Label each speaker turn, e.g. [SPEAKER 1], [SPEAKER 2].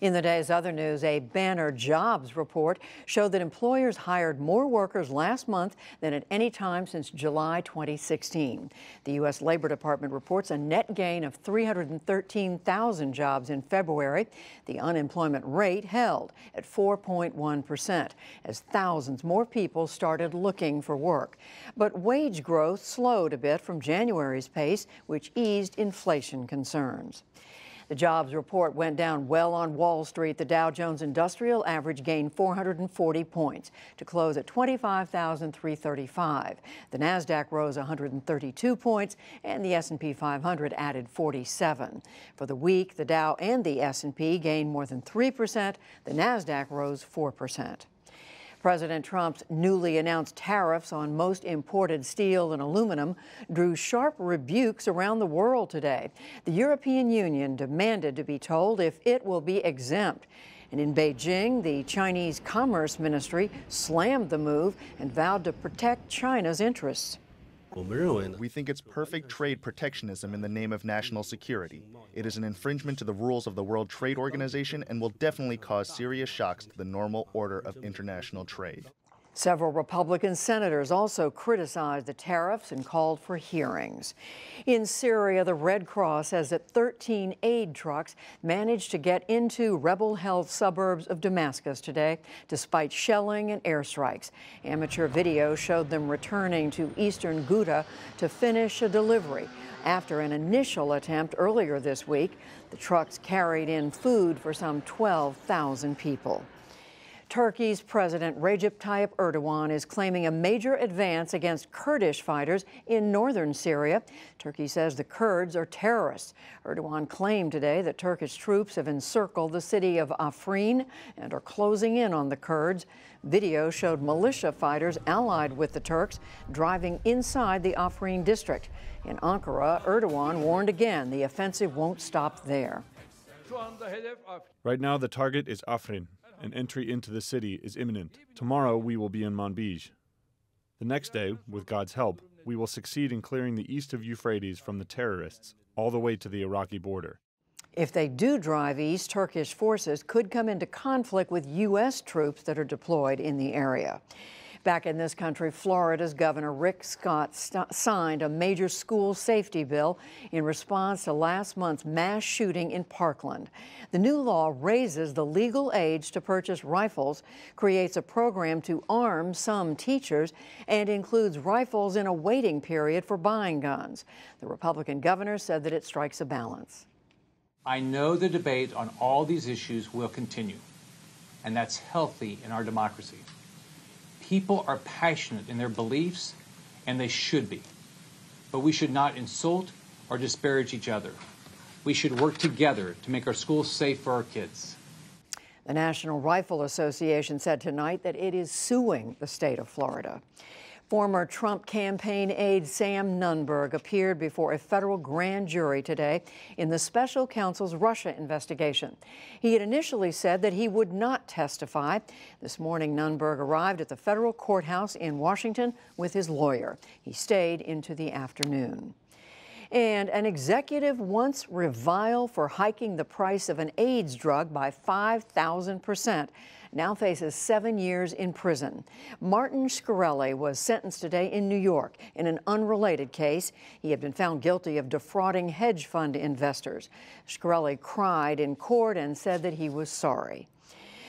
[SPEAKER 1] In the day's other news, a Banner jobs report showed that employers hired more workers last month than at any time since July 2016. The U.S. Labor Department reports a net gain of 313,000 jobs in February. The unemployment rate held at 4.1% as thousands more people started looking for work. But wage growth slowed a bit from January's pace, which eased inflation concerns. The jobs report went down well on Wall Street. The Dow Jones Industrial Average gained 440 points to close at 25,335. The Nasdaq rose 132 points, and the S&P 500 added 47. For the week, the Dow and the S&P gained more than 3%. The Nasdaq rose 4%. President Trump's newly announced tariffs on most imported steel and aluminum drew sharp rebukes around the world today. The European Union demanded to be told if it will be exempt. And in Beijing, the Chinese Commerce Ministry slammed the move and vowed to protect China's interests.
[SPEAKER 2] We think it's perfect trade protectionism in the name of national security. It is an infringement to the rules of the World Trade Organization and will definitely cause serious shocks to the normal order of international trade.
[SPEAKER 1] Several Republican senators also criticized the tariffs and called for hearings. In Syria, the Red Cross says that 13 aid trucks managed to get into rebel-held suburbs of Damascus today, despite shelling and airstrikes. Amateur video showed them returning to eastern Ghouta to finish a delivery. After an initial attempt earlier this week, the trucks carried in food for some 12,000 people. Turkey's President Recep Tayyip Erdogan is claiming a major advance against Kurdish fighters in northern Syria. Turkey says the Kurds are terrorists. Erdogan claimed today that Turkish troops have encircled the city of Afrin and are closing in on the Kurds. Video showed militia fighters allied with the Turks driving inside the Afrin district. In Ankara, Erdogan warned again the offensive won't stop there.
[SPEAKER 3] Right now, the target is Afrin. An entry into the city is imminent. Tomorrow, we will be in Manbij. The next day, with God's help, we will succeed in clearing the east of Euphrates from the terrorists, all the way to the Iraqi border.
[SPEAKER 1] If they do drive east, Turkish forces could come into conflict with U.S. troops that are deployed in the area. Back in this country, Florida's Governor Rick Scott signed a major school safety bill in response to last month's mass shooting in Parkland. The new law raises the legal age to purchase rifles, creates a program to arm some teachers, and includes rifles in a waiting period for buying guns. The Republican governor said that it strikes a balance.
[SPEAKER 4] I know the debate on all these issues will continue, and that's healthy in our democracy. People are passionate in their beliefs, and they should be. But we should not insult or disparage each other. We should work together to make our schools safe for our kids.
[SPEAKER 1] The National Rifle Association said tonight that it is suing the state of Florida. Former Trump campaign aide Sam Nunberg appeared before a federal grand jury today in the special counsel's Russia investigation. He had initially said that he would not testify. This morning, Nunberg arrived at the federal courthouse in Washington with his lawyer. He stayed into the afternoon. And an executive once reviled for hiking the price of an AIDS drug by 5,000%. Now faces 7 years in prison. Martin Shkreli was sentenced today in New York in an unrelated case. He had been found guilty of defrauding hedge fund investors. Shkreli cried in court and said that he was sorry.